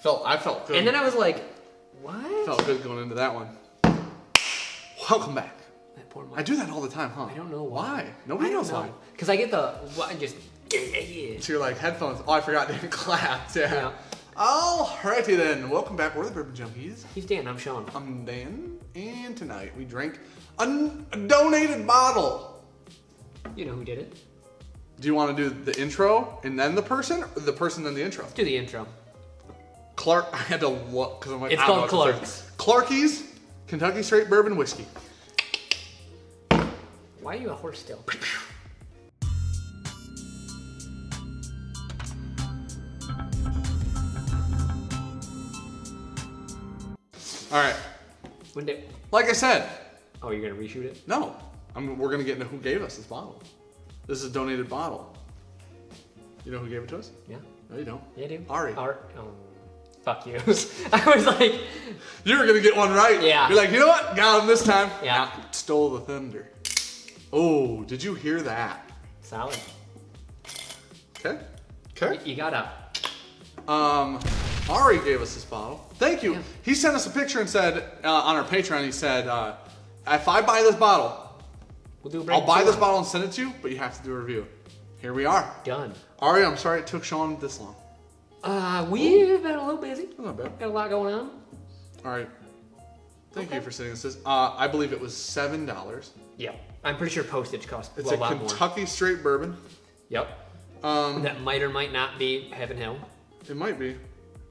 I felt good. And then I was like, what? Felt good going into that one. Welcome back. That poor I do that all the time, huh? I don't know why. Nobody knows why. Because I get the, yeah. So you're like, headphones. Oh, I forgot to clap. Yeah. Alrighty then. Welcome back. We're the Bourbon Junkies. He's Dan, I'm Sean. I'm Dan. And tonight we drank a donated bottle. You know who did it. Do you want to do the intro and then the person? Or the person then the intro? Let's do the intro. Clarke, I had to look because I'm like, it's called Clarke's. Clarke's Kentucky Straight Bourbon Whiskey. Why are you a horse still? All right. Like I said. Oh, you're gonna reshoot it? No, we're gonna get into who gave us this bottle. This is a donated bottle. You know who gave it to us? Yeah. No, you don't. Yeah, I do. Ari. Oh, fuck you. I was like... You were gonna get one right. Yeah. You're like, you know what? Got him this time. Yeah. Stole the thunder. Oh, did you hear that? Solid. Okay. Okay. You gotta... Ari gave us this bottle. Thank you. Yeah. He sent us a picture and said, on our Patreon, he said, if I buy this bottle, we'll do a I'll buy this bottle and send it to you, but you have to do a review. Here we are. Done. Ari, I'm sorry it took Sean this long. We've been a little busy. Not bad. Got a lot going on. All right. Thank you for sending us this. I believe it was $7. Yeah. I'm pretty sure postage costs It's a lot more. Kentucky Straight Bourbon. Yep. That might or might not be Heaven Hill. It might be.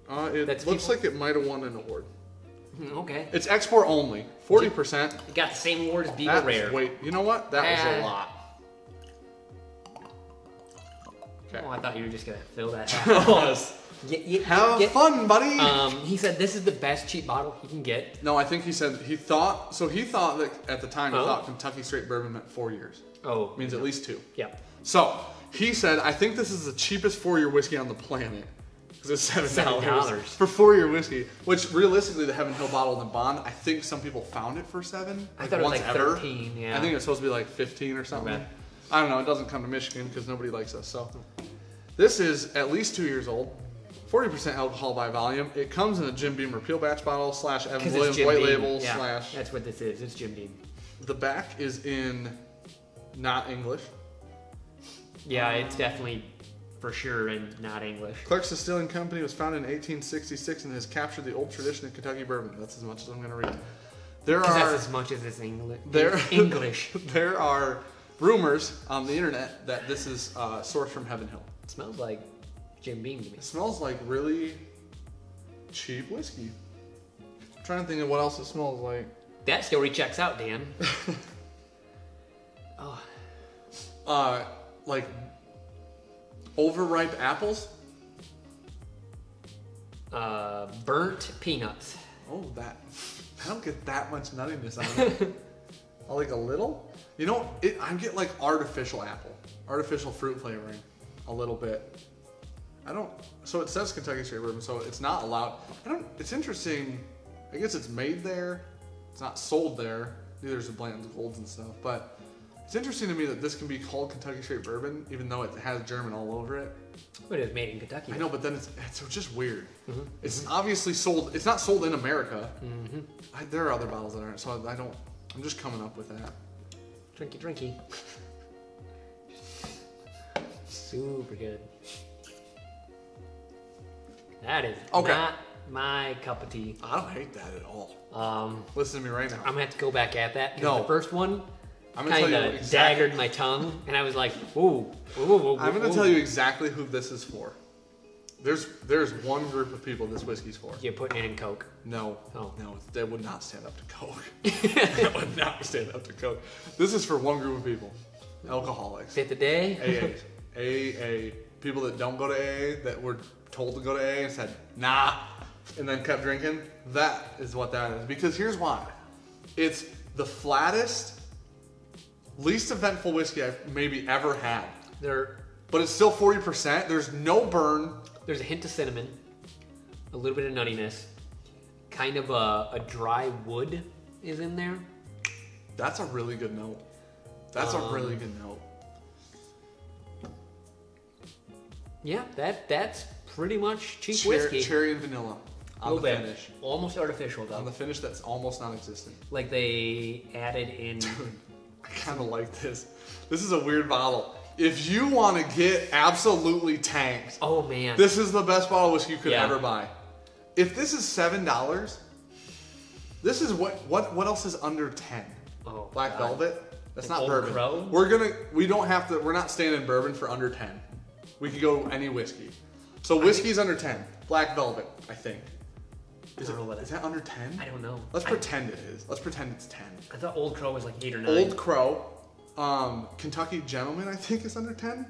It looks like it might have won an award. Okay. It's export only. 40%. You got the same award as Beagle Rare. Wait, you know what? That was a lot. Okay. Oh, I thought you were just gonna fill that. Have fun, buddy. He said this is the best cheap bottle he can get. No, I think he said he thought that at the time he thought Kentucky Straight Bourbon meant 4 years. Oh, means at least 2. Yep. So he said, I think this is the cheapest 4-year whiskey on the planet because it's $7 for 4-year whiskey. Which realistically, the Heaven Hill bottle in the Bond, I think some people found it for 7. I thought it was like 13. Yeah. I think it was supposed to be like 15 or something. Okay. I don't know. It doesn't come to Michigan because nobody likes us. So this is at least 2 years old. 40% alcohol by volume. It comes in a Jim Beam repeal batch bottle / Evan Williams white label / That's what this is. It's Jim Beam. The back is in not English. Yeah, it's definitely for sure in not English. Clarke's Distilling Company was founded in 1866 and has captured the old tradition of Kentucky bourbon. That's as much as I'm going to read. That's as much as it's English. There are rumors on the internet that this is sourced from Heaven Hill. It smells like Jim Beam to me. It smells like really cheap whiskey. I'm trying to think of what else it smells like. That story checks out, Dan. Like overripe apples. Burnt peanuts. Oh, I don't get that much nuttiness on it. I like a little. You know, I get like artificial fruit flavoring, a little bit. So it says Kentucky Straight Bourbon, so it's not allowed. It's interesting. I guess it's made there. It's not sold there. Neither is the Blanton's Golds and stuff. But it's interesting to me that this can be called Kentucky Straight Bourbon, even though it has German all over it. But it's made in Kentucky. I know, but then it's just weird. Mm-hmm. It's obviously sold. It's not sold in America. Mm-hmm. There are other bottles that aren't, so I'm just coming up with that. Drinky. Super good. That is not my cup of tea. I don't hate that at all. Listen to me right now. I'm gonna have to go back at that. No. The first one kind of daggered my tongue, and I was like, ooh. I'm gonna tell you exactly who this is for. There's one group of people this whiskey's for. You're putting it in Coke? No. Oh. No, that would not stand up to Coke. That would not stand up to Coke. This is for one group of people. Alcoholics. Fifth a day? AA. People that don't go to AA, that were told to go to AA and said, nah, and then kept drinking. That is what that is. Because here's why. It's the flattest, least eventful whiskey I've maybe ever had. But it's still 40%. There's no burn. There's a hint of cinnamon, a little bit of nuttiness, kind of a dry wood is in there. That's a really good note. That's a really good note. Yeah, that's pretty much cheap whiskey. Cherry and vanilla on the finish. Almost artificial though. On the finish that's almost non-existent. Like they added in. Dude, I kind of like this. This is a weird bottle. If you want to get absolutely tanked, oh man, this is the best bottle of whiskey you could ever buy. If this is $7, this is what else is under 10? Oh, Black Velvet. That's not Old bourbon. Crow? We're not staying in bourbon for under 10. We could go any whiskey. So whiskey's under 10. Black Velvet, I think. Is that under 10? I don't know. Let's pretend it is. Let's pretend it's 10. I thought Old Crow was like 8 or 9. Old Crow. Kentucky Gentleman, I think, is under 10.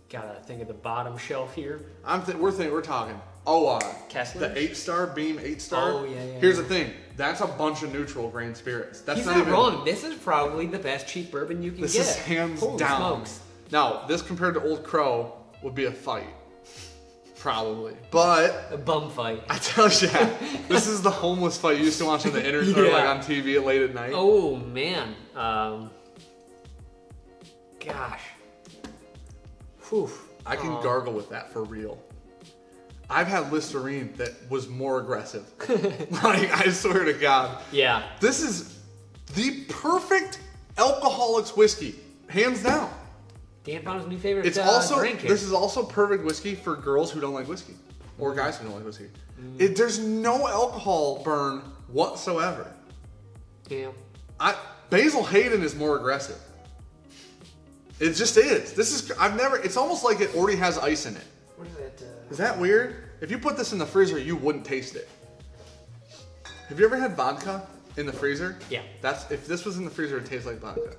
Gotta think of the bottom shelf here. We're talking. Kessler? The 8-star Beam 8-star. Oh yeah. Here's the thing. That's a bunch of neutral grain spirits. That's He's not not even wrong. This is probably the best cheap bourbon you can get. This is hands Holy down. Smokes. Now, this compared to Old Crow would be a fight. Probably. But A bum fight. I tell you, this is the homeless fight you used to watch on the internet or like on TV late at night. Oh man. Gosh. Whew. I can gargle with that for real. I've had Listerine that was more aggressive. Like, I swear to God. Yeah. This is the perfect alcoholics whiskey, hands down. Dan Brown's new favorite It's also drink here. this is also perfect whiskey for girls who don't like whiskey or guys who don't like whiskey. There's no alcohol burn whatsoever. Yeah. Basil Hayden is more aggressive. It just is. It's almost like it already has ice in it. What is that? Is that weird? If you put this in the freezer, you wouldn't taste it. Have you ever had vodka in the freezer? Yeah. If this was in the freezer, it'd taste like vodka.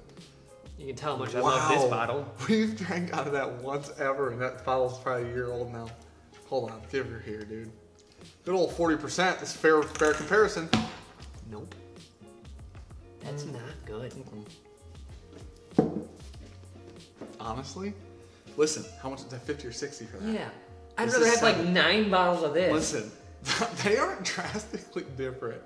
You can tell how much I love this bottle. We've drank out of that once ever, and that bottle's probably a year old now. Hold on, give her here, dude. Good old 40%. That's fair comparison. Nope. That's not good. Honestly, listen. How much is that? 50 or 60 for that? Yeah. I'd rather have like 9 bottles of this. Listen, they aren't drastically different.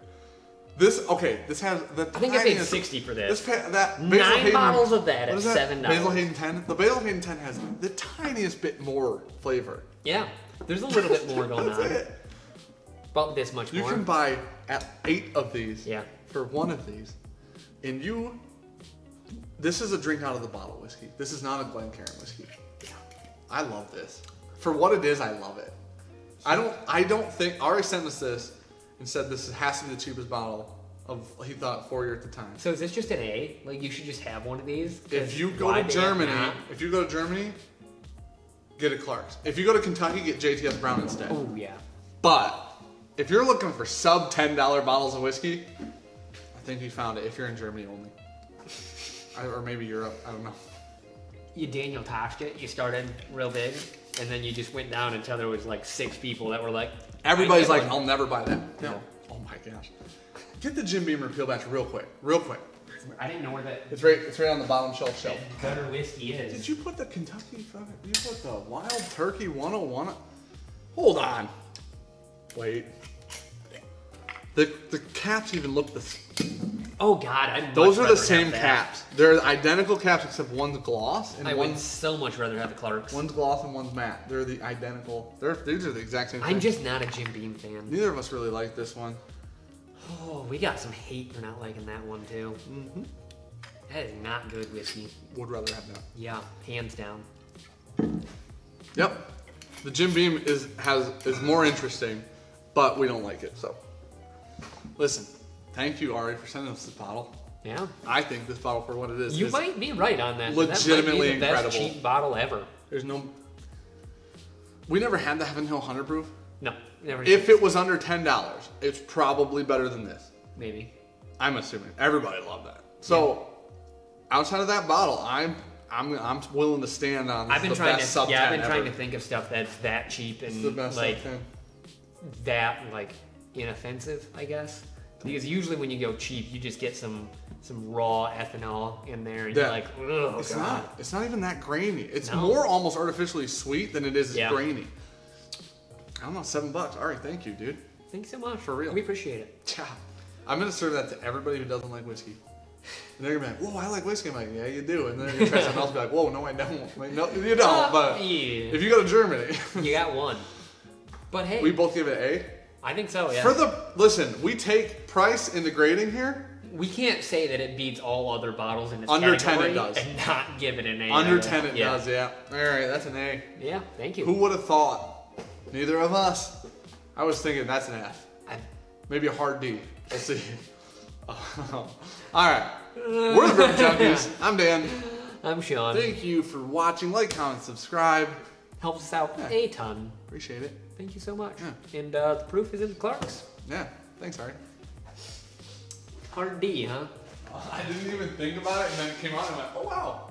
This has the. I think I paid 60 for this. That 9 bottles of that at $7. Basil Hayden 10. The Basil Hayden 10 has the tiniest bit more flavor. Yeah, there's a little bit more going That's on. it. About this much more. You can buy 8 of these. Yeah. For one of these, and this is a drink out of the bottle whiskey. This is not a Glencairn whiskey. Yeah. I love this. For what it is, I love it. I don't think Ari sent us this and said this has to be the cheapest bottle of, he thought, 4 years at the time. So is this just an A? Like you should just have one of these? If you go to Germany, get a Clarke's. If you go to Kentucky, get JTS Brown instead. Oh yeah. But if you're looking for sub $10 bottles of whiskey, I think you found it if you're in Germany only. Or maybe Europe, I don't know. You Daniel Toshed it. You started real big, and then you just went down until there was like 6 people that were like... Everybody's like, I'll never buy that. No. Oh my gosh. Get the Jim Beam Repeal Batch real quick. Real quick. I didn't know where that... It's right on the bottom shelf. Gutter whiskey is. Did you put the Kentucky... You put the Wild Turkey 101... Hold on. Wait. The caps even look the same. Oh God, those are the same caps. They're identical caps except one's gloss and I would so much rather have the Clarke's. One's gloss and one's matte. They're the identical. These are the exact same thing. I'm just not a Jim Beam fan. Neither of us really like this one. Oh, we got some hate for not liking that one too. Mm-hmm. That is not good whiskey. Would rather have that. Yeah, hands down. Yep. The Jim Beam is more interesting, but we don't like it. So, listen. Thank you, Ari, for sending us this bottle. Yeah. I think this bottle, for what it is, you might be right on that. Legitimately that might be the incredible. Best cheap bottle ever. There's no. We never had the Heaven Hill 100 proof. No, never. If it was under $10, it's probably better than this. Maybe. I'm assuming everybody loved that. So, outside of that bottle, I'm willing to stand on. I've been trying to to think of stuff that's that cheap and the best like that like inoffensive, I guess. Because usually when you go cheap, you just get some raw ethanol in there, and you're like, oh God. It's not even that grainy. It's more almost artificially sweet than it is grainy. I don't know, $7. All right, thank you, dude. Thanks so much. For real. We appreciate it. Yeah. I'm gonna serve that to everybody who doesn't like whiskey. And they're gonna be like, whoa, I like whiskey. I'm like, yeah, you do. And then they're gonna try something else and be like, whoa, no, I don't. Like, no, you don't. But yeah. if you go to Germany, you got one. But hey, we both give it an A. I think so. Yeah. Listen, we take price into grading here. We can't say that it beats all other bottles in this Under category 10 it does. And not give it an A. Under 10 it does, yeah. All right, that's an A. Yeah, thank you. Who would have thought? Neither of us. I was thinking that's an F. Maybe a hard D. We'll see. All right. We're the Bourbon Junkies. I'm Dan. I'm Sean. Thank you for watching. Like, comment, subscribe. Helps us out a ton. Appreciate it. Thank you so much. Yeah. And the proof is in Clarke's. Yeah. Thanks, Harry. Hard D, huh? I didn't even think about it, and then it came out, and I went, oh, wow.